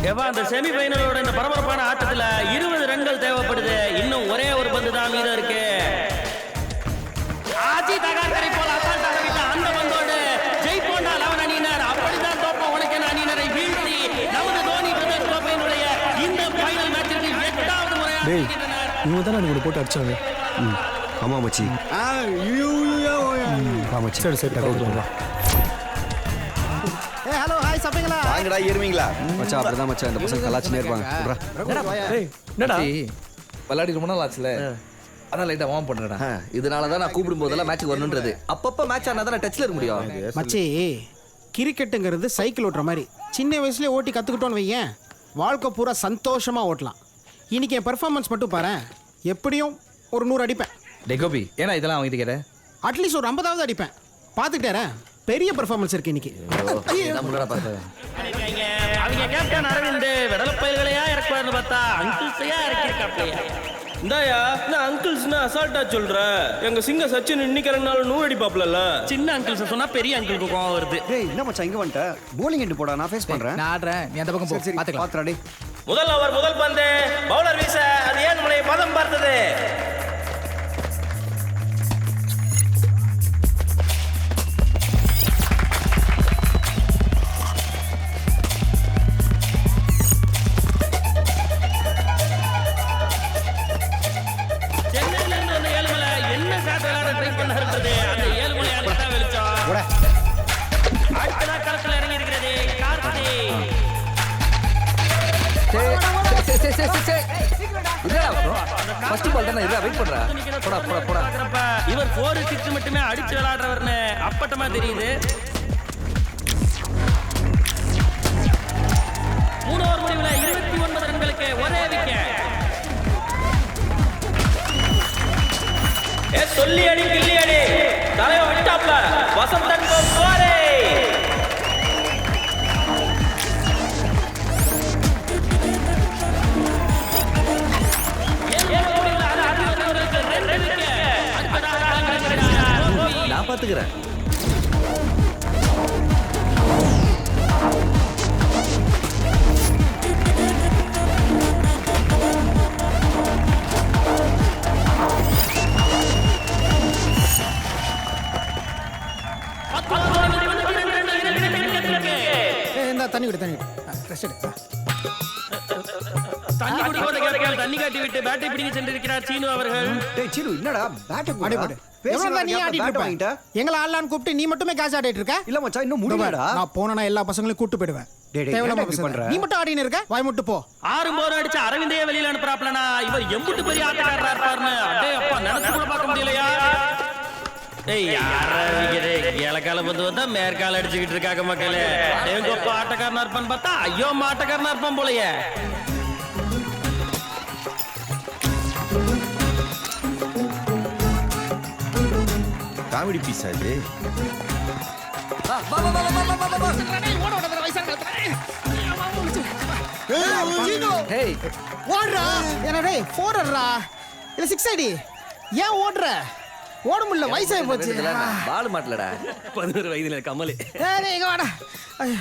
ஏவா அந்த செமி ஃபைனலோட இந்த பரபரப்பான ஆட்டத்துல 20 ரன்கள் தேவைப்படுது. இன்னும் ஒரே ஒரு பந்து தான் மீதம் இருக்கு. ஆஜி தகாக்கரை போல அசால்ட்டாக விட்ட அந்த பந்தோடு ஜெயிப்போண்டா 11 அணியினர். அப்படிதான் தோப்போம் உனக்கு அணியினரை வீழ்த்தி நமது தோனி பிரதர்ஸ் கோப்பையினுடைய இந்த ஃபைனல் மேட்சுக்கு 8வது முறையாக இருக்கின்றனர். இவங்க தான் எனக்கு போட்டு அடிச்சாங்க. ஆமா மச்சி. மச்சி சரி சரி கொடுத்துருவா. Hello hi சாப்பிங்களா? வாங்கடா ஏறுவீங்களா? மச்சான் அப்படிதான் மச்சான் இந்த பசங்க கலாச்சினே இருப்பாங்க. என்னடா விளையாடி ரொம்ப நாள் ஆச்சுல, அதான் லைட்டா வார்ம் பண்றேன். இதனால தான் நான் கூப்பிடும் போதெல்லாம் மேட்ச்சுக்கு வரணுன்றது. அப்பப்ப மேட்ச் ஆனா தான் டச்ல இருக்க முடியும். மச்சி, கிரிக்கெட்டுங்கிறது சைக்கிள் ஓட்டுற மாதிரி. சின்ன வயசுலேயே ஓட்டி கற்றுக்கிட்டோன்னு வையேன், வாழ்க்கை பூரா சந்தோஷமாக ஓட்டலாம். இன்னைக்கு என் பெர்ஃபார்மன்ஸ் மட்டும் பாரு, எப்படியும் ஒரு 100 அடிப்பேன். டே கோபி, ஏன்னா இதெல்லாம் அவங்க கேட்ட? அட்லீஸ்ட் ஒரு 50வது அடிப்பேன். பார்த்துக்கிட்டேன், பெரிய பெர்ஃபார்மன்ஸ் இருக்கு இன்னைக்கு. அவங்க கேப்டன் அரவிந்த் விடல பயிர்களையா இறக்குவாருன்னு பார்த்தா அங்கிள்ஸையா இறக்கிருக்காப்லையா. இந்தாயா நான் அங்கிள்ஸ்னா அசால்ட்டா சொல்ற. எங்க சிங்க சச்சின் இன்னைக்கு 2 நாள் 100 அடிப்பாப்ல. சின்ன அங்கிள்ஸ் சொன்னா பெரிய அங்கிளுக்கு கோவம் வருது. டேய் என்ன மச்சான் இங்க வந்துட்ட? போலிங் எண்டு போடா, நான் ஃபேஸ் பண்றேன். நான் ஆடுறேன், நீ அந்த பக்கம் போ. பாத்துக்கலாம். பாத்துடா டேய். முதல் ஓவர் முதல் பந்து பவுலர் வீச அது ஏன் முனை பதம் பார்த்தது. சென்னையில இருந்து வந்த ஏழுமலை என்ன சாட் விளையாட ட்ரை பண்ணாருன்றது அந்த ஏழுமலை அடிச்சா வெளிச்சம். அடுத்ததா களத்துல இறங்கி இருக்கிறது கார்த்தி. ஃபர்ஸ்ட் பால் தானே, இல்ல வெயிட் பண்றா. போடா போடா போடா. இவர் 4 6 மட்டுமே அடிச்சு விளையாடுறவர்னு அப்பட்டமா தெரியுது. 3 ஓவர் முடிவுல 29 ரன்களுக்கு ஒரே விக்கெட். சொல்லி அடி கில்லி அடி தலைவன் விட்டாப்ல வசந்தன் கோவாரே. நான் பாத்துக்கிறேன். இந்த தண்ணி விடு, தண்ணி விடு. ரெஸ்ட் எடு. தண்ணி குடிப்போத கேப்டன் தண்ணி காட்டி விட்டு பேட்டை பிடிக்க சென்றிருக்கிறார் சீனு அவர்கள். டேய் சீனு என்னடா பேட் ஆடி போடு. எவ்வளவு தான் நீ ஆடிட்டு இருப்ப? எங்களை ஆடலான்னு கூப்பிட்டு நீ மட்டுமே கேட்ச் ஆடிட்டு இருக்க? இல்ல மச்சான் இன்னும் முடியலடா. நான் போனா எல்லா பசங்களையும் கூட்டி போயிடுவேன். தேவலாம பண்ற. நீ மட்டும் ஆடின்னு இருக்க, வாய் மட்டும் போ. 6 போர் அடிச்சு அரவிந்தையே வெளியில அனுப்புறாப்லனா இவர் எம்புட்டு பெரிய ஆட்டக்காரரா இருப்பாருன்னு அடே அப்பா நினைச்சு கூட பார்க்க முடியலையா. ஏய் யாரவிக்கிறே ஏலக்கால வந்து வந்தா மேற்கால அடிச்சுக்கிட்டு இருக்காங்க மக்களே. எங்க அப்பா ஆட்டக்காரனா இருப்பான்னு பார்த்தா ஐயோ மாட்டக்காரனா இருப்பான் போலயே. காமெடி பீஸ் அது. ஹேய் ஓடுறா. என்ன டேய் 4 அடிடா. இல்ல 6 அடி. ஏன் ஓடுற? ஓட முடியல, வயசாகி போச்சு. பால் மாட்டலடா. 11 வயதுல கமலு. டேய் இங்க வாடா.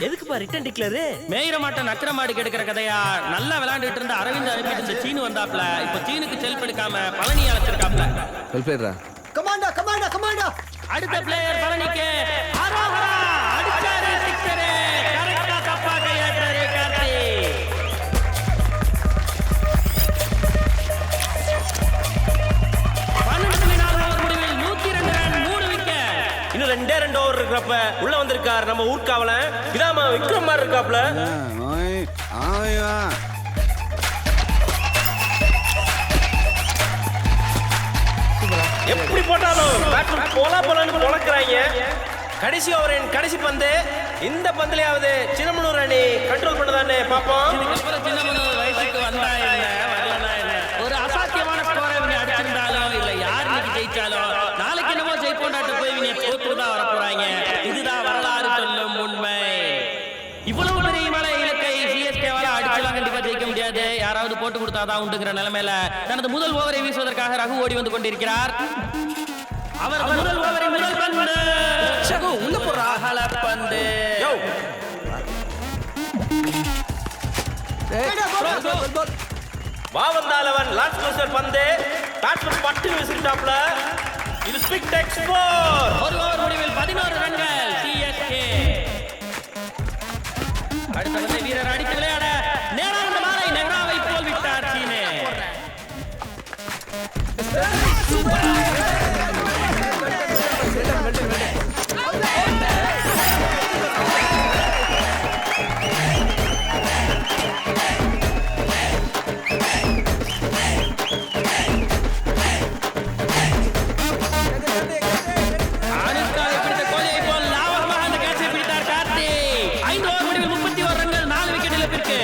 எதுக்குப்பா ரிட்டன் டிக்ளர்? மேயிர மாட்ட நக்கர மாடு கெடுக்கிற கதையா. நல்லா விளையாண்டுட்டு இருந்த அரவிந்த் அனுப்பிட்டு இந்த சீனு வந்தாப்ல. இப்ப சீனுக்கு செல்ஃப் எடுக்காம பழனி அழைச்சிருக்காப்ல. வெல் பிளேடா. கமாண்டா கமாண்டா கமாண்டா. அடுத்த பிளேயர் பழனிக்கு அரோகரா அடிச்சாரு சிக்ஸர். கரெக்ட்டா தப்பா கையாட்டாரு கார்த்தி. 12.4 ஓவர் முடிவில் 102 ரன் 3 விக்கெட். இன்னும் 2 ஓவர் இருக்கிறப்ப உள்ள வந்திருக்கார் நம்ம ஊர்காவலன் விதாமா விக்ரம் மாதிரி இருக்காப்ல. எப்படி போட்டாலும் பேட்ஸ்மேன் போலன்னு பொளக்குறாங்க. கடைசி ஓவரின் கடைசி பந்து. இந்த பந்துலயாவது சின்னமனூர் அணி கண்ட்ரோல் பண்ணதானே பாப்போம். இதுக்கப்புறம் சின்னமனூர் வயசுக்கு வந்தா என்ன வரலனா என்ன ஒரு அசாத்தியமான ஸ்கோரை இவங்க அடிச்சிருந்தாலும் இல்ல யார் இன்னைக்கு ஜெயிச்சாலும் நாளைக்கு என்னமோ ஜெயிப்போண்டாட்டு போய் இவங்க தோத்துதான் வர போறாங்க. இதுதான் வரலாறு சொல்லும் உண்மை. இவ்வளவு பெரிய மலை இலக்கை சிஎஸ்கேவால அடிச்சலாம் கண்டிப்பா ஜெயிக்க முடியாது. யாராவது போட்டு கொடுத்தாதான் உண்டுங்கிற நிலைமையில தனது முதல் ஓவரை வீசுவதற்காக ரகு ஓடி வந்து கொண்டிருக்கிறார். அவர் முதல் ஓவரின் முதல் பந்து உள்ள போடுற அகல பந்து. வாவந்தாலவன் லாஸ்ட் க்ளோசர் பந்து பேட்ஸ்மேன் பட்டு வீசிட்டாப்ல. இது ஸ்பிக் எக்ஸ்போர். ஒரு ஓவர் முடிவில் 11 ரன்கள் சிஎஸ்கே. அடுத்த பந்தை வீரர் அடித்து விளையாட நேரான மாலை நெஹ்ராவை போல் விட்டார் சீனே. அனிருத்தாவை பிடித்த கோலியை போல் லாவகமாக அந்த கேட்சை பிடித்தார் கார்த்தி. 5 ஓவர் முடிவில் 31 ரன்கள் 4 விக்கெட் இழப்பிற்கு.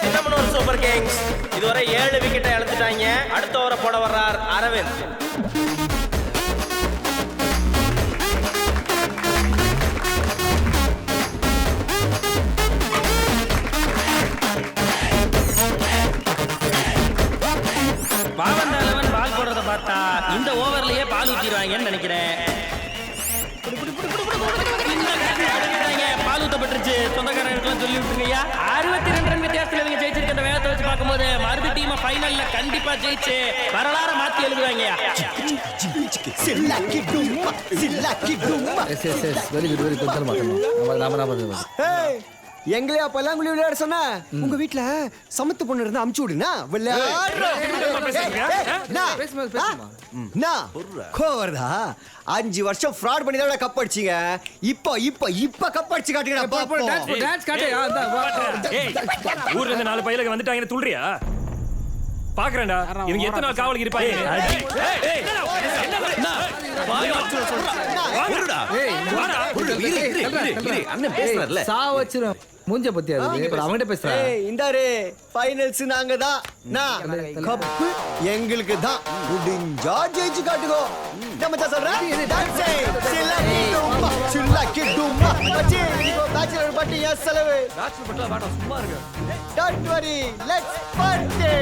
சின்னமனூர் சூப்பர் கிங்ஸ் இதுவரை 7 விக்கெட்டை இழந்துட்டாங்க. அடுத்த ஓவரை போட வர்றார் அரவிந்த். வாவந்தாலவன் பால் போடுறத பார்த்தா இந்த ஓவர்லயே பால் ஊத்திடுவாங்கன்னு நினைக்கிறேன். இந்த catch அடிக்கிறாங்க. பால் ஊத்தப்பட்டுருச்சு. சொந்தக்காரங்களுக்குலாம் சொல்லி விட்டுருங்கய்யா. 62 ரன் வித்தியாசத்துல இவங்க ஜெயிச்சிருக்க அந்த வேகத்தை வச்சு பார்க்கும்போது மறுபடி டீமை ஃபைனல்ல கண்டிப்பா ஜெயிச்சு வரலாற மாத்தி எழுதுவாங்கய்யா. Very good very good. நாம எங்களையா பல்லாங்குழி விளையாட சொன்ன? உங்க வீட்ல சமத்து பொண்ணு இருந்தா அமுச்சு விடுனா கோவர்தா 5 வருஷம் ஃப்ராட் பண்ணி தான் கப் அடிச்சீங்க. இப்போ கப் அடிச்சு காட்டுங்கடா பாப்போம். ஊர்ல இருந்து 4 பையலுக்கு வந்துட்டாங்கன்னு துள்றியா? பாக்குறேன்டா இவங்க எத்தனை நாள் காவலுக்கு இருப்பாங்க. அண்ணன் பேசுறாருல சாவச்சிரும் மூஞ்ச பத்தி அது அவங்ககிட்ட பேசுறேன். இந்தாரு ஃபைனல்ஸ் நாங்க தான். கப் எங்களுக்கு தான். முடிஞ்சா ஜெயிச்சு காட்டுகோ. நம்ம சொல்றேன் டான்ஸ் சில்லாக்கி டும்மா சில்லாக்கி டும்மா மச்சி இப்போ பேச்சுலர் பார்ட்டி ஏன் செலவு? பேட்ஸ்மேன் பட்டல வாடா சும்மா இருங்க. Don't worry let's party.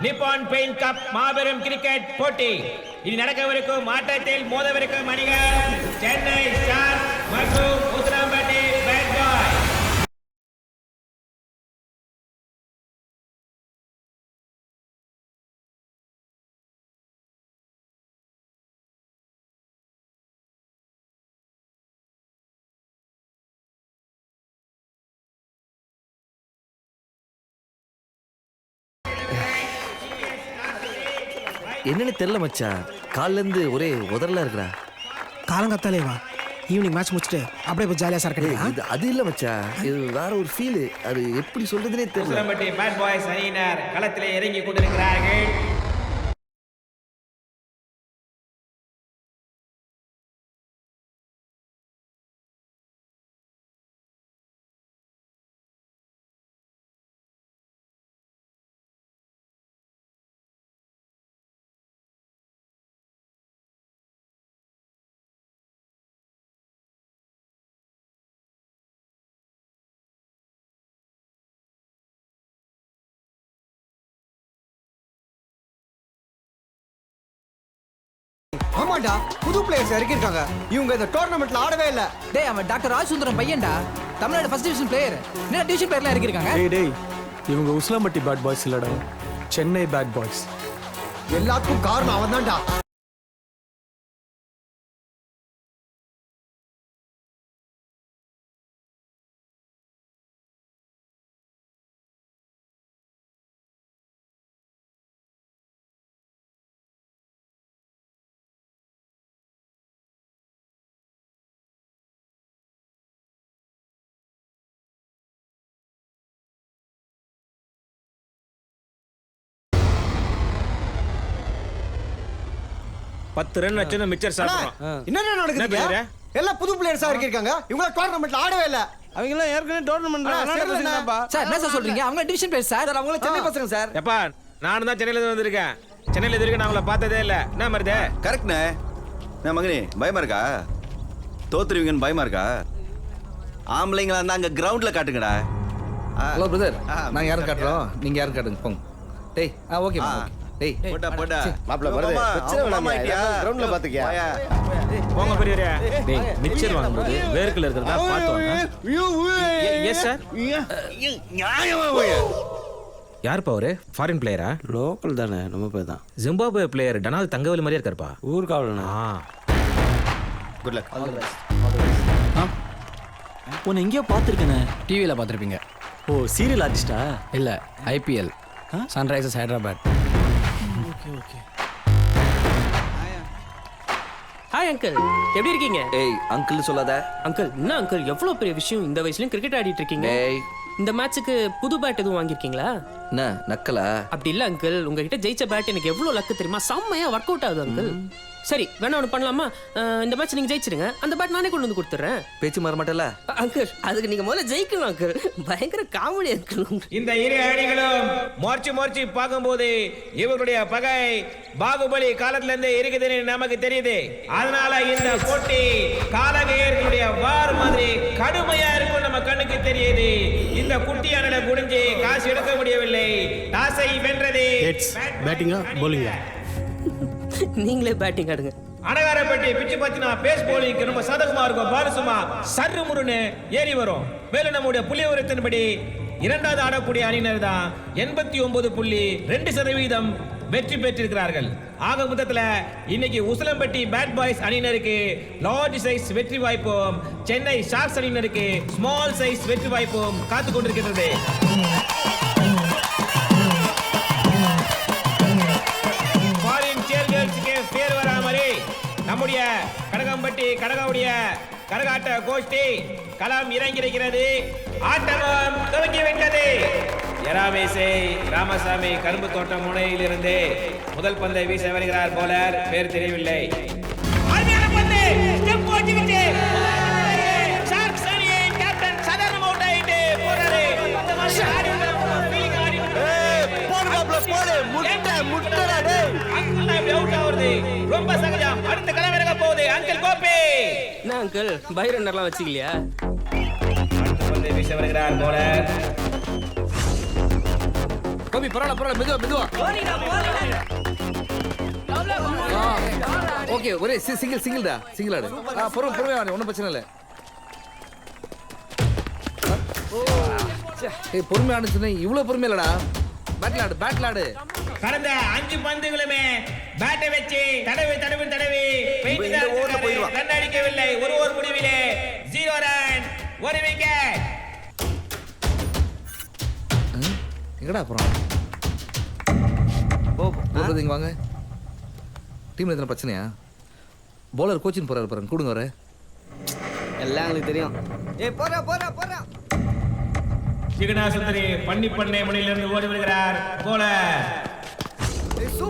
Nippon paint cup மாபெரும் கிரிக்கெட் போட்டி இது நடக்கவிருக்கும் ஆட்டத்தில் மோதவிருக்கும் அணிகள் சென்னை ஸ்டார் மற்றும் உசிலம்பட்டி பேட் பாய். என்னன்னு தெரியல மச்சான். கால்ல இருந்து ஒரே உதறலா இருக்குடா. காலங்கத்தாலே வா. ஈவினிங் மேட்ச் முடிச்சுட்டு அப்படியே போய் ஜாலியாக சார் கிடையாது. இது அது இல்ல மச்சான். இது வேற ஒரு ஃபீல். அது எப்படி சொல்றதுனே தெரியல. உசிலம்பட்டி பேட் பாய்ஸ் அணியினர் களத்திலே இறங்கி கொண்டிருக்கிறார்கள். ஆமாடா புது பிளேயர்ஸ் இறக்கிருக்காங்க. இவங்க இந்த டோர்னமெண்ட்ல ஆடவே இல்ல. டேய் அவன் டாக்டர் ராஜசுந்தரம் பையன்டா. Tamil Nadu first division player. என்ன டிவிஷன் பிளேயர்லாம் இறக்கிருக்காங்க. டேய் இவங்க உசிலம்பட்டி பேட் பாய்ஸ் இல்லடா, சென்னை பேட் பாய்ஸ். எல்லாத்துக்கும் காரணம் அவன் தான்டா. பத்து ரன் வச்சு மிச்சர் சாப்பிடுறோம். என்ன நடக்குது? எல்லாம் புது பிளேயர்ஸா இருக்காங்க. இவங்க டோர்னமெண்ட்ல ஆடவே இல்ல. அவங்க எல்லாம் ஏற்கனவே டோர்னமெண்ட்ல சார் என்ன சார் சொல்றீங்க? அவங்க டிவிஷன் பிளேயர் சார். அவங்கள சென்னை பசங்க சார். எப்பா நானும் தான் சென்னையில இருந்து வந்திருக்கேன். சென்னையில் இது வரைக்கும் நான் உங்களை பார்த்ததே இல்லை. என்ன மருதே? கரெக்ட்ண்ணே. நான் மகனே பயமா இருக்கா? தோத்துருவீங்கன்னு பயமா இருக்கா? ஆம்பளைங்களா இருந்தா அங்க கிரவுண்ட்ல காட்டுங்கடா. ஹலோ பிரதர், நாங்க யாரும் காட்டுறோம், நீங்க யாரும் காட்டுங்க போங்க. டேய் ஓகே டேய் போடா போடா. மாப்பிள்ள வருது. பிரச்சனை வேணாம்யா. கிரவுண்ட்ல பாத்துக்கியா? போங்க பெரியவரே. டேய் மிச்சர் வாங்கும்போது வேர்க்கல இருக்கிறதா பார்த்து வாங்க. Yes sir. யாருப்பா அவரு? ஃபாரின் பிளேயரா? லோக்கல் தானே, நம்ம பேர் தான். ஜிம்பாப்வே பிளேயர் டனால் தங்கவேலு மாதிரியே இருக்காருப்பா. ஊர்காவலண்ணா. Good luck. உன்னை எங்கேயோ பார்த்துருக்கேனே. டிவியில் பார்த்துருப்பீங்க. ஓ, சீரியல் ஆர்டிஸ்டா? இல்லை, IPL, Sunrisers Hyderabad. Hi uncle, எப்படி இருக்கீங்க? ஏய் அங்கிள் சொல்லாத. அங்கிள், என்ன அங்கிள் எவ்வளவு பெரிய விஷயம், இந்த வயசுலயும் கிரிக்கெட் ஆடிட்டு இருக்கீங்க. ஏய் இந்த மேட்சுக்கு புது பேட் எதுவும் வாங்கியிருக்கீங்களா? என்ன நக்கலா? அப்படி இல்ல அங்கிள், உங்ககிட்ட ஜெயிச்ச பேட் எனக்கு எவ்வளவு லக்கு தெரியுமா? செம்மையா ஒர்க் அவுட் ஆகுது அங்கிள். சரி வேணா ஒன்று பண்ணலாமா? இந்த மேட்ச் நீங்க ஜெயிச்சிருங்க, அந்த பேட் நானே கொண்டு வந்து கொடுத்துறேன். பேச்சு மாற மாட்டல அங்கிள், அதுக்கு நீங்க முதல்ல ஜெயிக்கணும் அங்கிள். பயங்கர காமெடி அங்கிள். இந்த இரு அணிகளும் மோர்ச்சி பார்க்கும்போது இவர்களுடைய பகை பாகுபலி காலத்துல இருந்து இருக்குதுன்னு நமக்கு தெரியுது. அதனால இந்த போட்டி காலகேயர்களுடைய வார் மாதிரி கடுமையா இருக்கும் நம்ம கண்ணுக்கு தெரியுது. இந்த குட்டியானல குடிஞ்சு காசு எடுக்க முடியவில்லை. டாஸை வென்றது பேட்டிங்கா bowling-ஆ? நீங்களே பேட்டிங் ஆடுங்க. அனகாரப்பட்டி பிச்சு பத்தினா பேஸ் போலிங்க்கு ரொம்ப சாதகமா இருக்கும். பால் சும்மா சர்ரு முருன்னு ஏறி வரும். மேலும் நம்முடைய புள்ளி விவரத்தின்படி இரண்டாவது ஆடக்கூடிய அணியினர் தான் 89.2% வெற்றி பெற்றிருக்கிறார்கள். ஆக மொத்தத்துல இன்னைக்கு உசிலம்பட்டி பேட் பாய்ஸ் அணியினருக்கு லார்ஜ் சைஸ் வெற்றி வாய்ப்பும், சென்னை ஷார்க்ஸ் அணியினருக்கு ஸ்மால் சைஸ் வெற்றி வாய்ப்பும் காத்து கொண்டிருக்கிறது. பேர் வராமலே நம்முடைய கடகம்பட்டி கடகாவுடைய கரகாட்ட கோஷ்டி களம் இறங்கியிருக்கிறது. ஆட்டமும் துவங்கி விட்டது. எராமேசை ராமசாமி கரும்பு தோட்டம் முனையில் இருந்து முதல் பந்தை வீச வருகிறார். போலர் பேர் தெரியவில்லை. ரொம்ப சகஜம். அடுத்த களமிறங்க போகுது அங்கிள் கோபி. என்ன அங்கிள், பை ரன்னர்லாம் வச்சுக்கலையா? பந்தை வீச வருகிறார் போலர். கோபி பரவாயில்ல மெதுவா. ஓகே ஒரே சிங்கிள் ஆடு. பொறுமையா ஒன்றும் பிரச்சனை இல்லை. ஏய் பொறுமையா ஆடுச்சுன்னா இவ்வளவு பொறுமையா இல்லடா. பேட்ல ஆடு. கடந்த 5 பந்துகளுமே பேட்டை வச்சு தடவி ரன் அடிக்கவில்லை. ஒரு ஓவர் முடிவிலே 0 ரன், 1 விக்கெட். எங்கடா அப்புறம் போறது இங்க வாங்க. டீம்ல எத்தனை பிரச்சனையா? பவுலர் கோச்சிங் போறாரு பாருங்க, கூடுங்க வர. எல்லாம் எங்களுக்கு தெரியும். ஏய் போறா. சிகனாசுந்தரி பண்ணை முனையிலிருந்து ஓடி வருகிறார் போலர்.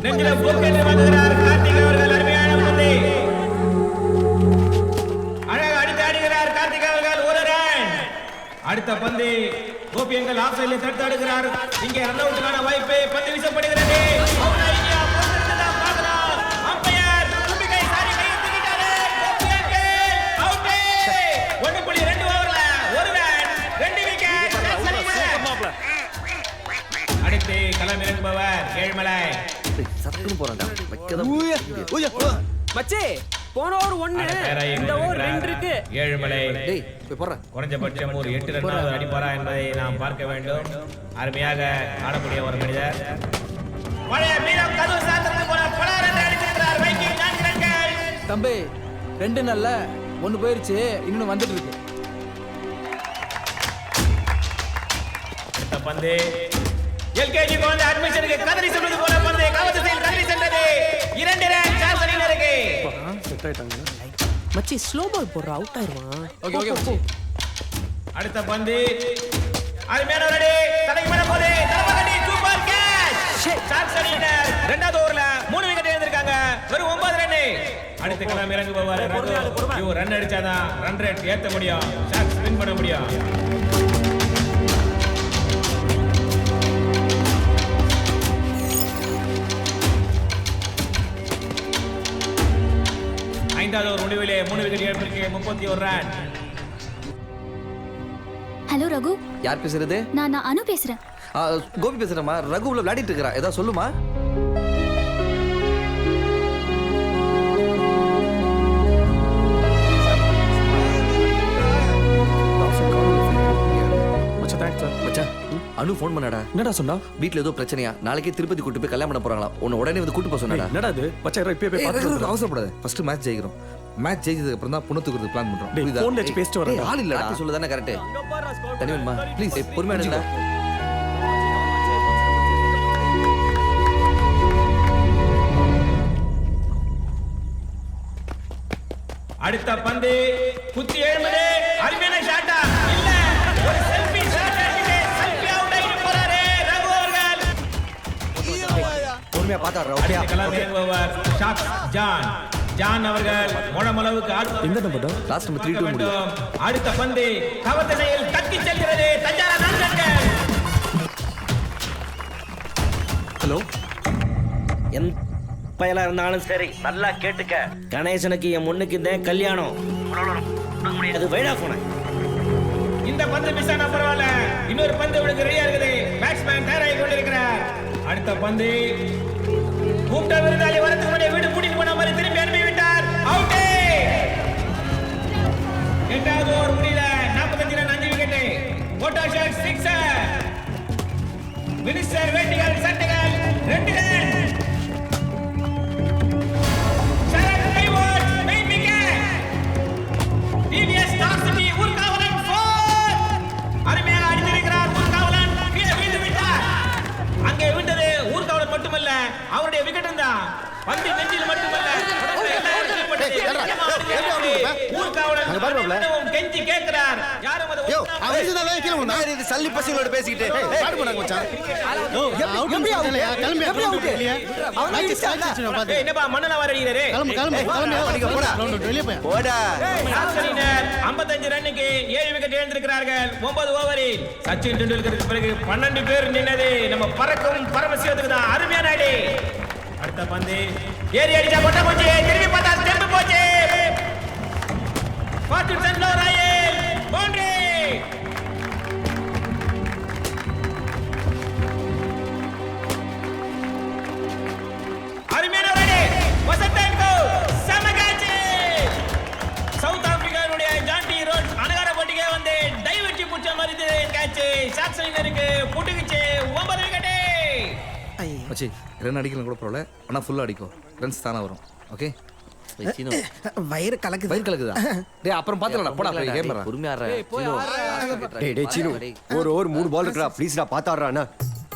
நெஞ்சில போக்கெட்டு வந்துகிறார் கார்த்திக் அவர்கள். அருமையான பந்து. அழகாக அடித்து ஆடுகிறார் கார்த்திக் அவர்கள். 1 ரன். அடுத்த பந்து கோபி எங்கள் ஆஃப் சைடில் தடுத்து ஆடுகிறார். இங்கே ரன் அவுட்டுக்கான வாய்ப்பு. பந்து வீசப்படுகிறது. அடுத்து களம் இறங்குபவர் ஏழ்மலை. சத்துன்னு போறான்டா. மச்சே, போன ஓவர் 1, இந்த ஓவர் 2 இருக்கு. ஏழுமலை டேய் போய் போறா. குறைஞ்சபட்சம் ஒரு 8 ரன்னாவது அடிப்பாரா என்பதை நாம் பார்க்க வேண்டும். அருமையாக ஆடக்கூடிய ஒரு மனிதர். பழைய வீரம் கதவு சாத்திரத்து போல பல ரன் அடித்திருக்கிறார். வைக்கிங் 4 ரன்கள். தம்பி 2 நல்ல 1 போயிருச்சு, இன்னும் வந்துட்டு இருக்கு. அடுத்த பந்து எல்கேஜி குழந்தை அட்மிஷனுக்கு கதறி செல்வது போல பந்து கவசத்தில் கதறி சென்றது. 2 ரன் சார்ஸ் அணியினருக்கு. மச்சி ஸ்லோ பால் போடுற, அவுட் ஆயிருவான். ஓகே. அடுத்த பந்து அருமையான ரெடி தலைக்கு மேல போதே தலமகடி சூப்பர் கேட்ச். சார்ஸ் அணியினர் 2வது ஓவர்ல 3 விக்கெட் எடுத்திருக்காங்க. வெறும் 9 ரன். அடுத்த களம் இறங்குபவர் ரகு. ரன் அடிச்சாதான் ரன் ரேட் ஏத்த முடியும், சார்ஸ் வின் பண்ண முடியும். ஐந்தாவது ஒரு முடிவிலே 3 விக்கெட் இழப்பிற்கு 31 ரன். ஹலோ ரகு. யார் பேசுறது? நான் அனு பேசுறேன். கோபி பேசுறேம்மா. ரகு உள்ள விளையாடிட்டு இருக்கிறா, ஏதாவது சொல்லுமா? மச்சான், அனு ஃபோன் பண்ணாடா. என்னடா சொன்னா? வீட்ல ஏதோ பிரச்சனையா, நாளைக்கே திருப்பதி கூட்டு போய் கல்யாணம் பண்ண போறாங்களா, உன்னை உடனே வந்து கூட்டு போக சொன்னாடா. என்னடா இது? மச்சான் இப்ப போய் பாத்து அவசரப்படாத. ஃபர்ஸ்ட் மேட்ச் ஜெயிக்கிறோம். மேட்ச் ஜெயிச்சதுக்கு அப்புறம் தான் பொண்ணு தூக்குறது பிளான் பண்றோம். டேய் புரியுதா? போன்ல வச்சு பேசிட்டு வரேன். ஆள் இல்லடா. டாக்டர் சொல்லுதானே கரெக்ட். தனி வேணுமா? ப்ளீஸ் பொறுமையா இருடா. அடுத்த பந்து குத்தி எழுமது. அருமையான ஷாட்டா இல்ல, ஒரு செல்ஃபி ஷாட் அடிக்குது. செல்ஃபி அவுட் ஆயிட்டு போறாரு ரகு அவர்கள். பொறுமையா பாத்தாடுறா. அடுத்த களம் இறங்குபவர் ஷாக்ஸ் ஜான் அவர்கள் மொழமளவுக்கு எந்த நம்பர்? லாஸ்ட் நம்பர் 3-2 முடியும். அடுத்த பந்து கவர்தனையில் தட்டி செல்கிறது. தஞ்சாவூர் நான்கர்கள். ஹலோ, பயலா இருந்தாலும் சரி நல்லா கேட்டுக்க. கணேசனுக்கு என் முன்னுக்கு இந்த கல்யாணம் அது வைடா போன. இந்த பந்து மிஸ் ஆனா பரவாயில்ல, இன்னொரு பந்து விழுந்து ரெடியா இருக்குது. பேட்ஸ்மேன் தயாராகி கொண்டிருக்கிறார். அடுத்த பந்து கூப்பிட்ட விருந்தாளி வரதுக்கு முன்னாடி வீடு கூட்டிட்டு போன மாதிரி திரும்பி அனுப்பி விட்டார். அவுட். எட்டாவது ஓவர் முடியல. 45 ரன் 5 விக்கெட். போட்டா ஷாட் 6. மினிஸ்டர் வேட்டிகள் சட்டைகள் 2 run. Saran Gaikwad main wicket. TVS star city Oorkavalan 4. அருமையாக அடித்திருக்கிறார் ஊர்காவலன். கீழே வீழ்ந்து விட்டார். அங்கே விட்டது ஊர்காவலன் மட்டுமல்ல, அவருடைய விக்கெட்டும் தான். பந்து நெஞ்சில் மட்டுமல்ல, ஊர்காவலன் கெஞ்சி கேட்கிறார். யாரும் அது சல்லி பசங்களோட பேசிக்கிட்டு என்னப்பா மண்ணெல்லாம் வர அடிக்கிறாரு. 55 ரன்னுக்கு 7 விக்கெட் இழந்திருக்கிறார்கள் 9 ஓவரில். சச்சின் டெண்டுல்கருக்கு பிறகு 12 பேர் நின்னது நம்ம பறக்கும் பரமசிவத்துக்கு தான். அருமையான அடி. அடுத்த பந்து ஏறி அடிச்சா கொட்ட போச்சு. திரும்பி பார்த்தா ஸ்டெம்ப் போச்சு. Fortune low Royal boundary. அருமையான அடி. வசந்தன்கோ சமகாச்சி. சவுத் ஆப்பிரிக்காவுடைய ஜான்டி ரோட் அனகார போட்டிக்கு வந்து டைவர்ட்டி புடிச்ச மாதிரி கேட்ச். ஷாட் சைனருக்கு புட்டுக்குச்சு. 9 விக்கெட். மச்சி ரன் அடிக்கலாம் கூட பரவாயில்ல, ஆனால் ஃபுல்லாக அடிக்கும். ரன்ஸ் தானே வரும். ஓகே. வயிறு கலக்குது. வயிறு கலக்குதா? டேய் அப்புறம் பார்த்துக்கலாம். போடா போய் கேம் வரேன். பொறுமையா இருடா. டேய் சீனு, ஒரு ஓவர் 3 பால் இருக்குடா. ப்ளீஸ்டா பாத்தாடுறானா.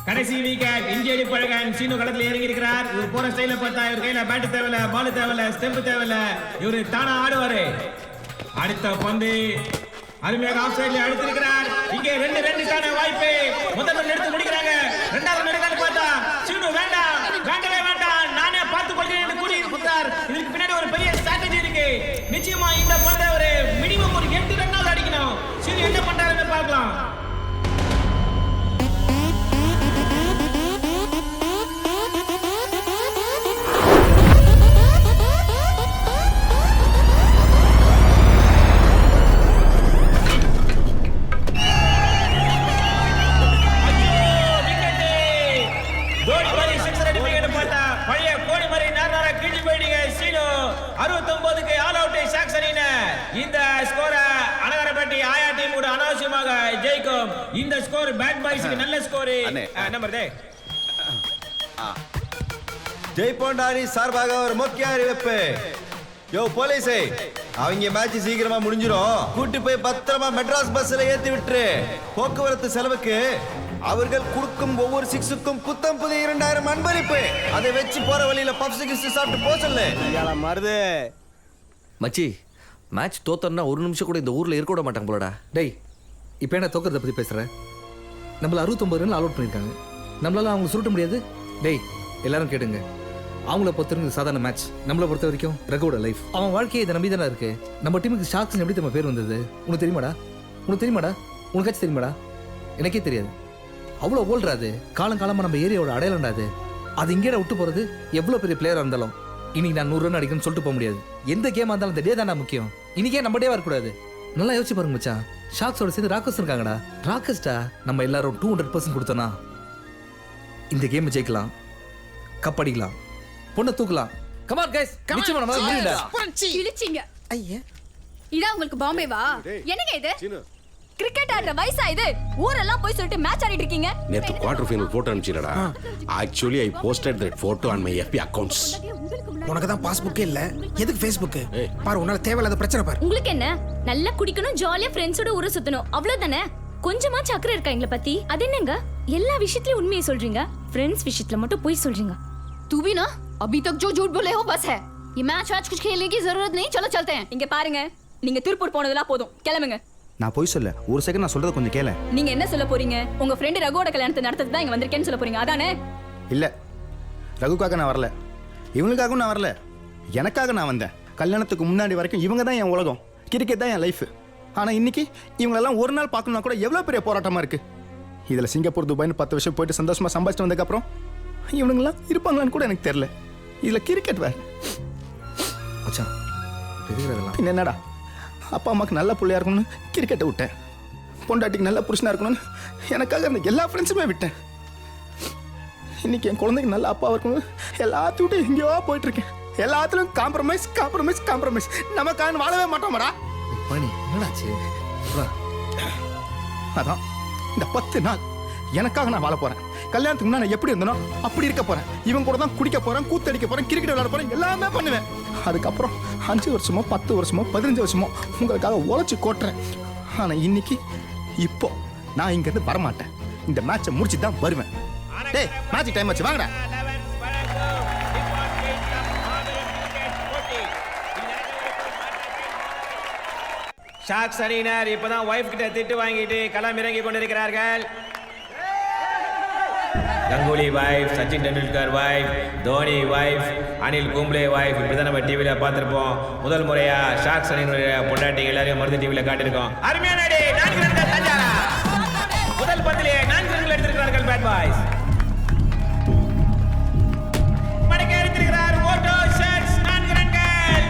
கடைசி விக்கெட். இந்திய பழகன் சீனு களத்தில் இறங்கி இருக்கிறார். இவர் போற ஸ்டைல பார்த்தா இவர் கையில பேட் தேவையில்ல, பால் தேவையில்ல, ஸ்டெம்ப் தேவையில்ல. இவரு தானா ஆடுவாரு. அடுத்த பந்து அருமையாக ஆஃப் சைடுல அடித்திருக்கிறார். இங்கே 2 ரன்னுக்கான வாய்ப்பு. முதல் ரன் எடுத்து முடிக்கிறாங்க. இரண்டாவது ரன் பார்த்தா சீனு வேண்டாம், வேண்டவே வேண்டாம், நானே பார்த்துக் கொள்கிறேன் என்று கூறி இருக்கிறார். இதுக்கு பின்னாடி ஒரு பெரிய ஸ்ட்ராட்டஜி இருக்கு. நிச்சயமா இந்த பந்தை ஒரு மினிமம் ஒரு 8 ரன்னாவது அடிக்கணும். சீனு என்ன பண்றாருன்னு பார்க்கலாம். இந்த ஸ்கோர அனகரப்பட்டி ஆயா டீம் கூட அனாவசியமாக ஜெயிக்கும். இந்த ஸ்கோர் பேட் பாய்ஸ்க்கு நல்ல ஸ்கோர். நம்பர் டே ஜெய்போண்டாரி சார்பாக ஒரு முக்கிய அறிவிப்பு. யோ போலீஸே, அவங்க மேட்ச் சீக்கிரமா முடிஞ்சிரும். கூட்டி போய் பத்திரமா மெட்ராஸ் பஸ்ல ஏத்தி விட்டுரு. போக்குவரத்து செலவுக்கு அவர்கள் கொடுக்கும் ஒவ்வொரு 6க்கும் புத்தம் புதிய 2000 அன்பளிப்பு. அதை வச்சு போற வழியில பப்ஸ் கிப்ஸ் சாப்பிட்டு போ சொல்லு. மருது மச்சி, மேட்ச் தோத்தோம்னா ஒரு நிமிஷம் கூட இந்த ஊர்ல இருக்க விட மாட்டாங்க போலடா. டேய் இப்போ என்ன தோக்கிறத பற்றி பேசுகிறேன்? நம்மள 69 ரன் அலோட் பண்ணியிருக்காங்க. நம்மளால அவங்க சுருட்ட முடியாது. டேய் எல்லாரும் கேட்டுங்க. அவங்கள பொறுத்த வரைக்கும் சாதாரண மேட்ச், நம்மளை பொறுத்த வரைக்கும் ரகுவோட லைஃப். அவன் வாழ்க்கையை இதை நம்பி தானே இருக்கு. நம்ம டீமுக்கு ஷார்க்ஸ் எப்படி நம்ம பேர் வந்தது உனக்கு தெரியுமாடா? உனக்காச்சும் தெரியுமாடா? எனக்கே தெரியாது. அவ்வளோ ஓல்றாது. காலங்காலமாக நம்ம ஏரியாவோட அடையாளம்டாது. அது இங்கே விட்டு போகிறது எவ்வளோ பெரிய பிளேயராக இருந்தாலும் இன்னைக்கு நான் 100 ரன் அடிக்கணும்னு சொல்லிட்டு போக முடியாது. எந்த கேமாக இருந்தாலும் இந்த டே தானே முக்கியம். இன்னைக்கே நம்ம டே வரக்கூடாது. நல்லா யோசிச்சு பாருங்க மச்சான். ஷாக்ஸோட சேர்ந்து ராக்கர்ஸ் இருக்காங்கடா. ராக்கர்ஸ்டா நம்ம எல்லாரும் 200% கொடுத்தோன்னா இந்த கேம் ஜெயிக்கலாம், கப் அடிக்கலாம், பொண்ணை தூக்கலாம். கமான் கைஸ், நிச்சயமா நம்ம முடியும்டா. இழுச்சிங்க. ஐயா இதான் உங்களுக்கு பாம்பேவா? என்னங்க இது? கிரிக்கெட் ஆடுற வயசா இது? ஊரெல்லாம் போய் சொல்லிட்டு மேட்ச் ஆடிட்டு இருக்கீங்க. நேத்து குவார்டர் ஃபைனல் போட்டோ அனுப்பிச்சிடா. Actually I posted that photo on my FB accounts. உனக்கு தான் பாஸ்புக்கே இல்ல, எதுக்கு ஃபேஸ்புக்? பாரு உன்னால தேவையில்லாத பிரச்சனை பாரு. உங்களுக்கு என்ன? நல்லா குடிக்கணும், ஜாலியா ஃப்ரெண்ட்ஸோட ஊரை சுத்தணும், அவ்வளவுதானே. கொஞ்சமா சக்கரை இருக்கா எங்களை பத்தி? அது என்னங்க எல்லா விஷயத்துலயும் உண்மையை சொல்றீங்க, ஃப்ரெண்ட்ஸ் விஷயத்துல மட்டும் போய் சொல்றீங்க? तू भी ना अभी तक जो झूठ बोले हो बस है. ये मैच आज कुछ खेलने की जरूरत नहीं. चलो चलते हैं. இங்க பாருங்க, நீங்க திருப்பூர் போனதெல்லாம் போதும், கிளம்புங்க. நான் போய் சொல்ல ஒரு செகண்ட், நான் சொல்றத கொஞ்சம் கேள. நீங்க என்ன சொல்ல போறீங்க? உங்க ஃப்ரெண்ட் ரகுவோட கல்யாணத்தை நடத்துறது தான் இங்க வந்திருக்கேன்னு சொல்ல போறீங்க, அதானே? இல்ல, ரகுக்காக நான் வரல, இவங்களுக்காகவும் நான் வரல, எனக்காக நான் வந்தேன். கல்யாணத்துக்கு முன்னாடி வரைக்கும் இவங்க தான் என் உலகம், கிரிக்கெட் தான் என் லைஃப். ஆனா இன்னைக்கு இவங்களெல்லாம் ஒரு நாள் பார்க்கணும்னா கூட எவ்வளவு பெரிய போராட்டமா இருக்கு. இதுல சிங்கப்பூர் துபாய்னு 10 வருஷம் போயிட்டு சந்தோஷமா சம்பாதிச்சுட்டு வந்ததுக்கப்புறம் இவனுங்களாம் இருப்பாங்களான்னு கூட எனக்கு தெரியல. இதுல கிரிக்கெட் வேற. பின்ன என்னடா, அப்பா அம்மாவுக்கு நல்ல பிள்ளையா இருக்கணும்னு கிரிக்கெட்டை விட்டேன், பொண்டாட்டிக்கு நல்ல புருஷனா இருக்கணும்னு எனக்காக இருந்த எல்லா ஃப்ரெண்ட்ஸுமே விட்டேன். இன்னைக்கு என் குழந்தைக்கு நல்ல அப்பாவா இருக்கணும் எல்லாத்தையும் விட்டு எங்கேயோ போயிட்டு இருக்கேன். எல்லாத்துலயும் காம்ப்ரமைஸ் காம்ப்ரமைஸ் காம்ப்ரமைஸ். நமக்காக வாழவே மாட்டோம்டா. அதான் இந்த 10 நாள் எனக்காக நான் வாழ போறேன். கல்யாணத்துக்கு முன்னாடி நான் எப்படி இருந்தனோ அப்படி இருக்க போறேன். இவங்க கூட தான் குடிக்க போறேன், கூத்தடிக்க போறேன், கிரிக்கெட் விளையாட போறேன், எல்லாமே பண்ணுவேன். அதுக்கப்புறம் 5 வருஷமோ 10 வருஷமோ 15 வருஷமோ உங்களுக்காக உழைச்சு கோட்டுறேன். ஆனா இன்னைக்கு இப்போ நான் இங்க இருந்து வரமாட்டேன். இந்த மேட்சை முடிச்சு தான் வருவேன். டேய், மேட்ச் டைம் ஆச்சு, வாங்கடா. ஷாக்ஸ் அணியினர் இப்பதான் வைஃப் கிட்ட திட்டு வாங்கிட்டு களம் இறங்கி கொண்டிருக்கிறார்கள். Ganguly wife, Sachin Tendulkar wife, Dhoni wife, Anil Kumble wife, இப்படிதான் நம்ம டிவியில பார்த்திருப்போம். முதல் முறையா ஷாக்ஸ் அணியினுடைய பொண்டாட்டி எல்லாரையும் மருந்து டிவியில காட்டியிருக்கோம். அருமையான அடி, 4 ரன்கள் தஞ்சாரா. முதல் பந்திலே 4 ரன்கள் எடுத்திருக்கிறார்கள் பேட் பாய்ஸ். மடக்கி எடுத்திருக்கிறார் ஓட்டோ ஷாட்ஸ், 4 ரன்கள்.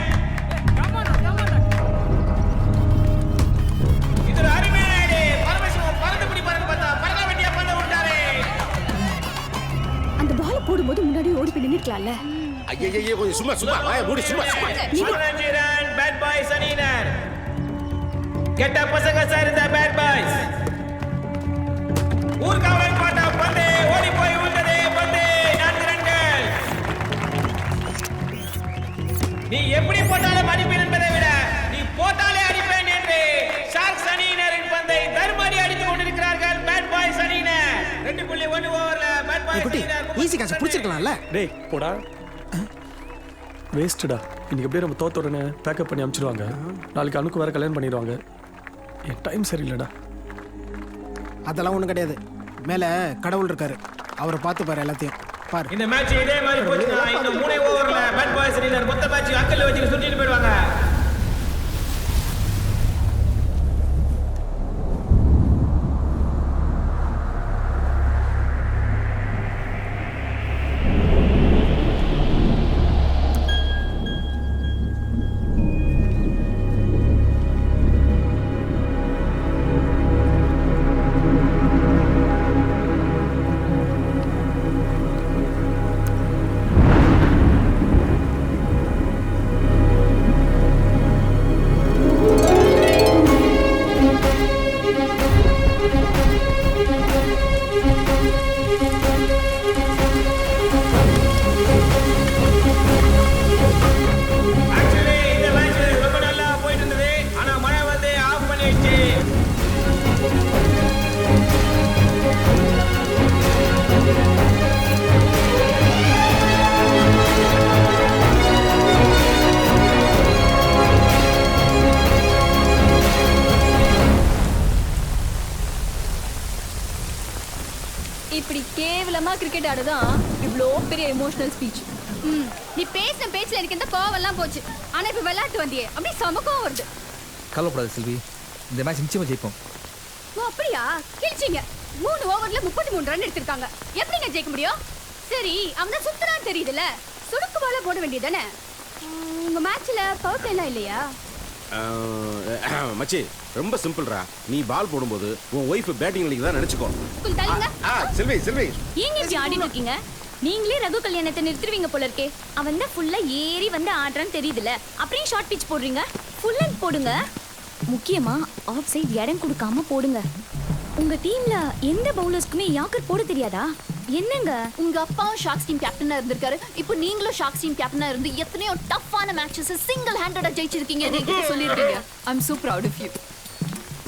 இது அருமையான அடி. பரமேஸ்வரன் பறந்து பிடி பறந்து பார்த்தா பறக்க வேண்டிய பந்து விட்டாரே. அந்த பால் போடும்போது முன்னாடி ஓடி போய் நின்னுக்கலாம்ல. ஐயையே, கொஞ்சம் சும்மா சும்மா வாயை மூடி சும்மா சும்மா. 15 ரன் பேட் பாய்ஸ் அணியினர். கெட்ட பசங்க சார் இந்த பேட் பாய்ஸ். ஊர்காவலன் பாட்டா பந்து ஓடி போய் விட்டது. பந்து 4 ரன்கள். நீ எப்படி போட்டாலும் அடிப்பேன் என்பதை விட நீ போட்டாலே அடிப்பேன் என்று ஷார்க்ஸ் அணியினரின் பந்தை தர்மடி அடித்துக் கொண்டிருக்கிறார்கள் பேட் பாய்ஸ் அணியினர். 2.1 ஓவர்ல பேட் பாய்ஸ் அணியினர் ஈஸி காசு பிடிச்சிருக்கலாம்ல. டேய் போடா, வேஸ்ட்டுடா. இன்னைக்கு எப்படியே நம்ம தோத்த உடனே பேக்கப் பண்ணி அனுப்பிச்சிடுவாங்க. நாளைக்கு அனுக்கு வேற கல்யாணம் பண்ணிடுவாங்க. என் டைம் சரியில்லைடா. அதெல்லாம் ஒன்றும் கிடையாது, மேலே கடவுள் இருக்காரு, அவரை பார்த்து பாரு எல்லாத்தையும் பாரு. இந்த மேட்ச் இதே மாதிரி போச்சுன்னா இந்த 3 ஓவர்ல பேட் பாய்ஸ் அணியினர் மொத்த மேட்ச் அக்கல்ல வச்சு சுத்திட்டு போயிடுவாங்க. இப்படி கேவலமா கிரிக்கெட் ஆடுதான் இவ்ளோ பெரிய எமோஷனல் ஸ்பீச். நீ பேசின பேச்சுல எனக்கு இந்த கோவம் எல்லாம் போச்சு. ஆனா இப்ப விளையாட்டு வந்தியே அப்படி சமக்கம் வருது. கவலைப்படாது செல்வி, இந்த மேட்ச் நிச்சயமா ஜெயிப்போம். ஓ அப்படியா? கிழிச்சிங்க. 3 ஓவர்ல 33 ரன் எடுத்திருக்காங்க. எப்படிங்க ஜெயிக்க முடியும்? சரி, அவன் சுத்தறான்னு தெரியுதுல. சுடுக்கு பால போட வேண்டியதானே? உங்க மேட்ச்ல பவர் பிளே எல்லாம் இல்லையா? மச்சி ரொம்ப சிம்பிள்ரா. நீ பால் போடும்போது உன் ஒய்ஃப் பேட்டிங் அடிக்க தான் நினைச்சுக்கோ. செல்வி செல்வி ஏங்க இப்படி ஆடிட்டு இருக்கீங்க? நீங்களே ரகு கல்யாணத்தை நிறுத்துவீங்க போல இருக்கே. அவன் தான் ஃபுல்லா ஏறி வந்து ஆடுறான்னு தெரியுதுல, அப்படியே ஷார்ட் பிட்ச் போடுறீங்க. ஃபுல் அண்ட் போடுங்க. முக்கியமா ஆஃப் சைடு இடம் கொடுக்காம போடுங்க. உங்க டீம்ல எந்த பவுலர்ஸ்க்குமே யாக்கர் போட தெரியாதா? என்னங்க உங்க அப்பாவும் ஷார்க்ஸ் டீம் கேப்டனா இருந்திருக்காரு. இப்போ நீங்களும் ஷார்க்ஸ் டீம் கேப்டனா இருந்து எத்தனையோ டஃப்பான மேட்சஸ் சிங்கிள் ஹேண்டடா ஜெயிச்சிருக்கீங்க. நீங்க சொல்லிருக்கீங்க. I am so proud of you.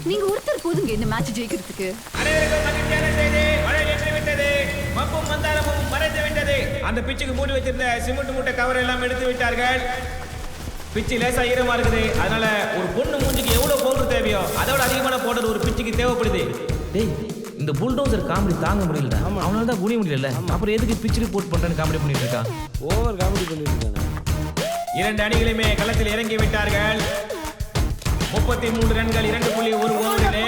நீங்க ஒருத்தர் போதுங்க இந்த மேட்ச் ஜெயிக்கிறதுக்கு. அனைவருக்கும் மகிழ்ச்சியான செய்தி. மழை நின்று விட்டது. மப்பும் மந்தாரமும் மறைந்து விட்டது. அந்த பிச்சுக்கு மூடி வச்சிருந்த சிமெண்ட் மூட்டை கவர் எல்லாம் எடுத்து விட்டார்கள். பிச்சு லேசா ஈரமா இருக்குது. அதனால ஒரு பொண்ணு மூஞ்சிக்கு எவ்வளவு பவுடர் தேவையோ அதோட அதிகமான பவுடர் ஒரு பிச்சுக்கு தேவைப்படுது. டேய் இந்த புல்டோசர் காமெடி தாங்க முடியல. அவனால தான் குடி முடியல. அப்புறம் எதுக்கு பிச் ரிப்போர்ட் பண்றேன்னு காமெடி பண்ணிட்டு இருக்கான். ஓவர் காமெடி பண்ணிட்டு இருக்கானே. இரண்டு அணிகளுமே களத்தில் இறங்கி விட்டார்கள். 33 ரன்கள் 2.1 ஓவரிலே.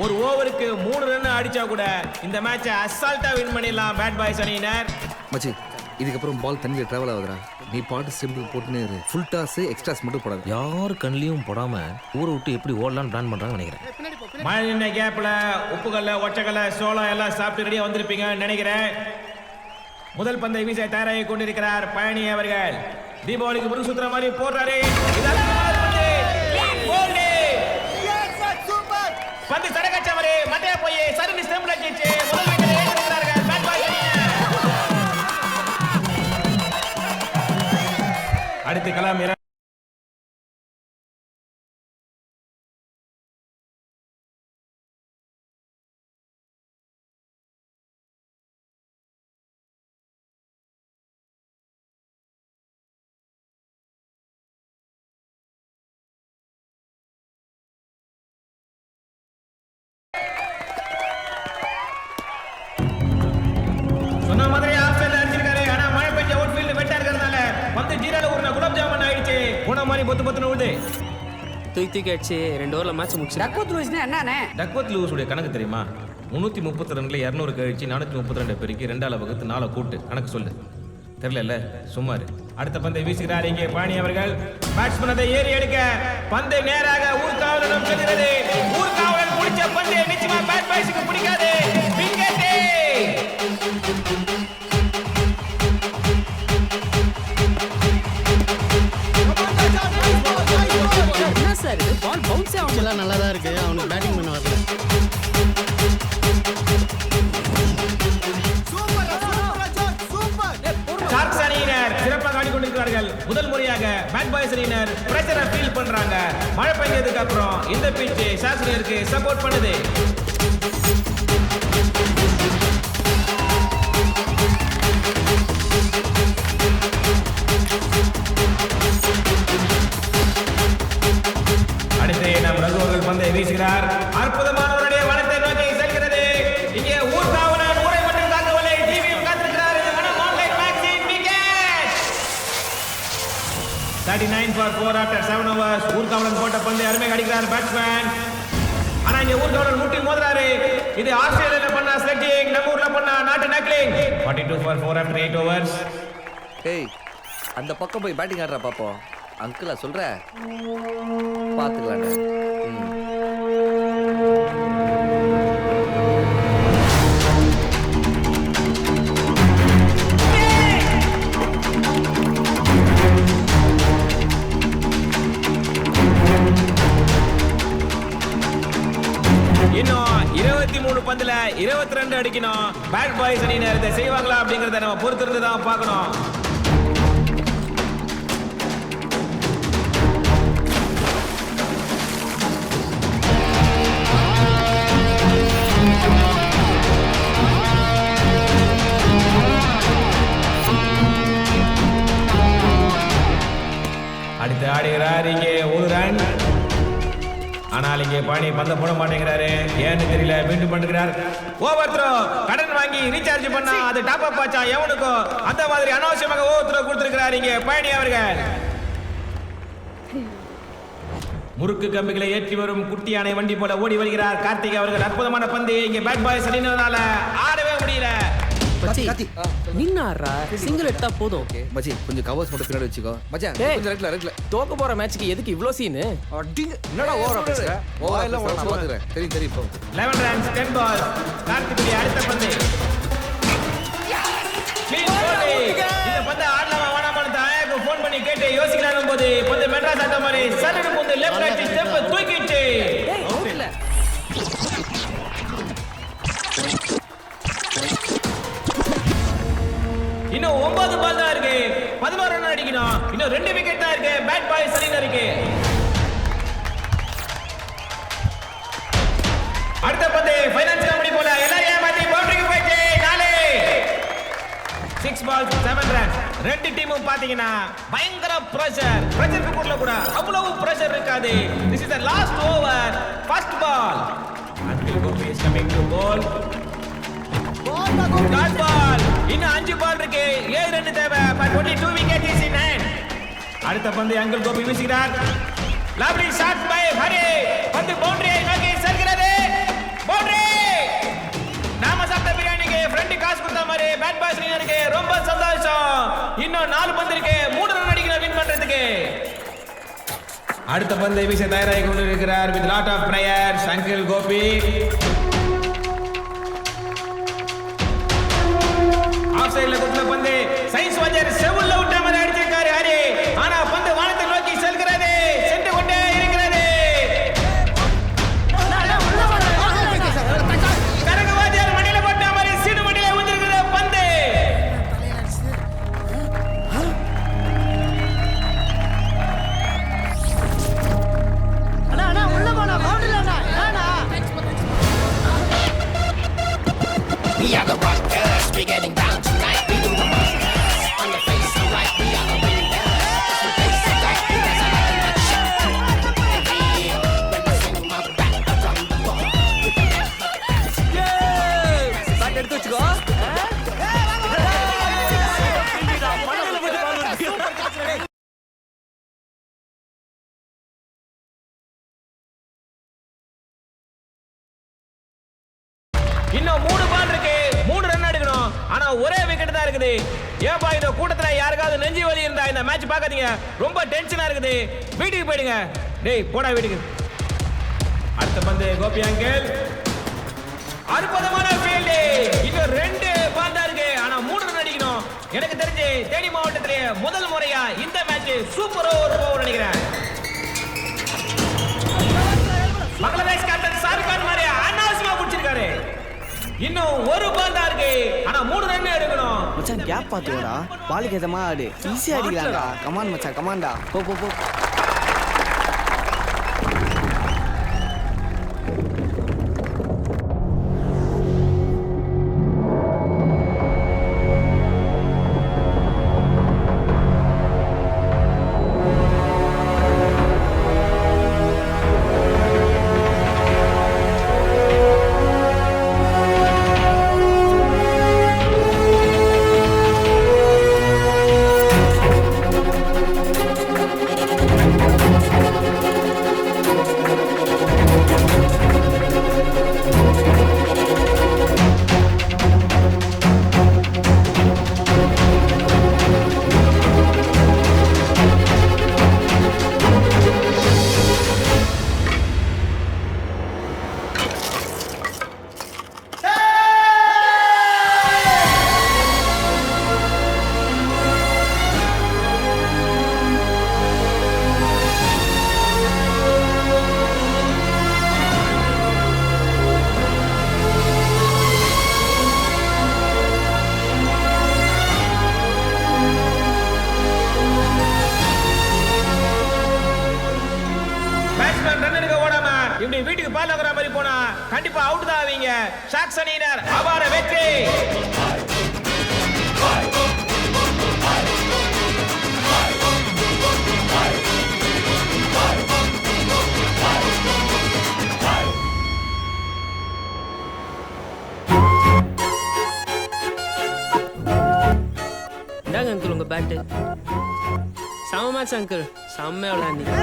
ஒரு ஓவருக்கு 3 ரன் அடிச்சா கூட இந்த மேட்சை அசால்ட்டா வின் பண்ணிடலாம் பேட் பாய்ஸ் அணியினர். மச்சி இதுக்கப்புறம் பால் தண்ணியில் டிராவல் ஆகுதுடா. நீ பாட்டு சிம்பிள் போட்டுனே இரு. ஃபுல் டாஸ் எக்ஸ்ட்ராஸ் மட்டும் போடாது. யார் கண்ணிலையும் போடாம ஊரை விட்டு எப்படி ஓடலான்னு பிளான் பண்றாங்கன்னு நினைக்கிறேன். மழை நின்ன கேப்ல உப்புக்கல்ல ஒச்சக்கல்ல சோளம் எல்லாம் சாப்பிட்டு ரெடியா வந்திருப்பீங்கன்னு நினைக்கிறேன். முதல் பந்தை வீச தயாராகி கொண்டிருக்கிறார் பழனி அவர்கள். தீபாவளிக்கு முருகு சுத்துற மாதிரி போடுறாரு. பந்து சடகச்சவரே மட்டையா போய் சரணி ஸ்டெம்ப்ல கேச்சு முதல் விக்கெட் எடுக்கிறார்கள் பேட் பாய் அணியினர். அடுத்து கலாம் சொன்ன மாதிரி ஆஃப்ல அடிச்சிருக்காரு. ஆனா மழை பெஞ்ச அவுட் ஃபீல்ட் வெட்டா இருக்கிறதுனால வந்து ஜீரால ஊர்ன குலாப் ஜாமுன் ஆயிடுச்சு. போன மாதிரி பொத்து பொத்துன்னு விழுது. தூக்கி அடிச்சு 2 ஓவர்ல மேட்ச் முடிச்சு. டக்வத் லூஸ்னா என்னண்ணே? டக்வத் லூஸ் உடைய கணக்கு தெரியுமா? 330 ரன்ல 200 கழிச்சு 432 பெருக்கி 2ஆல வகுத்து 4 கூட்டு கணக்கு சொல்லு. தெரியல சும்மா இரு. அடுத்த பந்தை வீசுகிறார் இங்கே பாணி அவர்கள். பேட்ஸ்மேன் அதை ஏறி எடுக்க பந்து நேராக ஊர்காவலனிடம் செல்கிறது. ஊர்காவலன் பிடிச்ச பந்து நிச்சயமா பேட் பாய்ஸ்க்கு பிடிக்காது. விக்கெட். என்ன சார் இது பால் பவுன்ஸ் ஆகும். நல்லா தான் இருக்கு. அவனுக்கு பேட்டிங் பண்ண வரல. ஷார்க்ஸ் அணியினர் சிறப்பாக ஆடிக்கொண்டிருக்கிறார்கள். முதல் முறையாக பேட் பாய்ஸ் அணியினர் பிரஷரை ஃபீல் பண்றாங்க. மழை பெய்ஞ்சதுக்கு அப்புறம் இந்த பிட்ச் ஷார்க்ஸ் அணியினருக்கு சப்போர்ட் பண்ணுது. அடுத்து நம் ரகு அவர்கள் பந்தை வீசுகிறார். அற்புதமானவருடைய வனத்தை நோக்கி செல்கிறது. இங்கே ஊர்காவலன் ஊரை மட்டும் தாக்கவில்லை, டிவியும் காத்திருக்கிறார். இது மனம் ஆன்லைன் மேக்ஸின் wicket. 39 for 4 after 7 overs. Oorkavalan போட்ட பந்தை அருமையாக அடிக்கிறார் பேட்ஸ்மேன். ஆனா இங்க ஊர்காவலன் முட்டி மோதுறாரு. இது ஆஸ்திரேலியால பண்ண ஸ்லெட்டிங், நம்ம ஊர்ல பண்ண நாட்டு நக்லிங். 42 for 4 after 8 overs. ஏய் அந்த பக்கம் போய் பேட்டிங் ஆடுறா பாப்போம். அங்கிளா சொல்ற பாத்துக்கலாங்க. இன்னும் 23 பந்துல 22 அடிக்கணும். பேட் பாய்ஸ் அணியினர் இதை செய்வாங்களா அப்படிங்கறத நம்ம பொறுத்திருந்து தான் பார்க்கணும். அடுத்து ஆடுகிறார் இங்கே ஒரு ரன். ஆனால் இங்கே பாணி பந்த போட மாட்டேங்கிறாரு. ஏன்னு தெரியல. மீண்டும் பண்ணுகிறார். Over throw. கடன் வாங்கி ரீசார்ஜ் பண்ணா அது டாப் அப் ஆச்சா எவனுக்கும் அந்த மாதிரி அனாவசியமாக ஓவர் த்ரோ கொடுத்திருக்கிறார் இங்கே பாணி அவர்கள். முறுக்கு கம்பிகளை ஏற்றி வரும் குட்டி யானை வண்டி போல ஓடி வருகிறார் கார்த்திக் அவர்கள். அற்புதமான பந்து. இங்கே பேட் பாய்ஸ் அணியினரால ஆடவே முடியல. மச்சி நின்னாரா சிங்கிள் எடுத்தா போதும். மச்சி கொஞ்சம் கவர்ஸ் மட்டும் பின்னாடி வச்சுக்கோ மச்சான். டேய், கொஞ்சம் ரைட்ல தோக்க போற மேட்ச்க்கு எதுக்கு இவ்ளோ சீன்? என்னடா ஓவரா பேசுற? ஓவரா இல்ல நான் பாத்துறேன். தெரியும் இப்போ 11 runs 10 balls. கார்த்திக்குடைய அடுத்த பந்து Clean bowling. இந்த பந்து ஆடலாமா வேணாமான்னு தாயாக்கு ஃபோன் பண்ணி கேட்டு யோசிக்கிறாங்க போது பந்து மெட்ராஸ் ஆட்ட மாதிரி சல்லுன்னு பந்து லெஃப்ட் ரைட் ஸ்டெப் தூக்கிட்டு இல்ல இன்னும் 9 பால் தான் இருக்கு. 11 ரன் அடிக்கணும். இன்னும் 2 விக்கெட் தான் இருக்கு. பேட் பாய் சரியா இருக்கு. அடுத்த பந்து ஃபைனான்ஸ் கம்பெனி போல எல்லாரையும் ஏமாத்தி பவுண்டரிக்கு போயிடுச்சு. 4 6 balls 7 runs. ரெண்டு டீமும் பாத்தீங்கன்னா பயங்கர பிரஷர் கூட கூட அவ்வளவு பிரஷர் இருக்காது. This is the last over. First ball. Until Gopi is coming to ball. Third ball. இன்னும் 5 பால் இருக்கு. 7 ரன் தேவை. But only 2 wickets is in hand. அடுத்த பந்து அங்கிள் கோபி வீசுகிறார். Lovely shot by Hari. பந்து பவுண்டரியை நோக்கி செல்கிறது. பவுண்டரி. நாம சாப்பிட்ட பிரியாணிக்கு ஃப்ரெண்ட் காசு கொடுத்த மாதிரி பேட் பாய் ஸ்ரீனருக்கு ரொம்ப சந்தோஷம். இன்னும் 4 பந்து இருக்கு. 3 ரன் அடிக்கணும் வின் பண்றதுக்கு. அடுத்த பந்தை வீச தயாராகி கொண்டிருக்கிறார் with lot of prayers uncle Gopi. Off சைடுல குத்துன பந்து சைன்ஸ் வாஜர் செவுல்ல விட்ட மாதிரி அடிச்சிருக்காரு ஹரி. ஆனா பந்து வானத்தை நோக்கி செல்கிறது. சென்று கொண்டே இருக்கிறது. கரக வாஜர் மடியில போட்ட மாதிரி சீடு மடியில ஊந்திருக்கிற பந்து. அண்ணா உள்ள போனா பவுண்டரில அண்ணா. We are the rockers, we getting down tonight. We do the monsters on your face, alright. We are the winners, we face it like because I like my shot. When I swing my back from the ball, we can never bat எடுத்து வச்சுக்கோ. இன்னும் 3 பால் இருக்கு. 3 run எடுக்கணும். ஆனா ஒரே wicket தான் இருக்குது. ஏப்பா இந்த கூட்டத்துல யாருக்காவது நெஞ்சு வலி இருந்தா இந்த மேட்ச் பார்க்காதீங்க. ரொம்ப டென்ஷனா இருக்குது. வீட்டுக்கு போயிடுங்க. டேய் போடா வீட்டுக்கு. அடுத்த பந்து கோபி அங்கிள். அற்புதமான ஃபீல்ட். இன்னும் 2 பால் தான் இருக்கு. ஆனா 3 ரன் அடிக்கணும். எனக்கு தெரிஞ்சு தேனி மாவட்டத்திலே முதல் முறையா இந்த மேட்ச் சூப்பர் ஓவர் நினைக்கிறேன். பங்களாதேஷ் கேப்டன் சாருக்கான் மாதிரி அனாவசியமா பிடிச்சிருக்காரு. இன்னும் 1 பால் தான் இருக்கு. ஆனா 3 ரன் எடுக்கணும். மச்சான் கேப் பாத்துடா. பாலுக்கு ஏத்த மாதிரி ஈஸியா அடிக்கலாம்டா. கமான் மச்சான் கமான்டா. போ போ போ. இப்படி வீட்டுக்கு பால் வாங்குற மாதிரி போனா கண்டிப்பா அவுட் தான் ஆவீங்க. ஷாக்ஸ் அணியினர் அபார வெற்றி. இந்தாங்க அங்கிள் உங்க பேட்டு. செம மேட்ச் அங்கிள். செம்மையா விளையாண்டீங்க.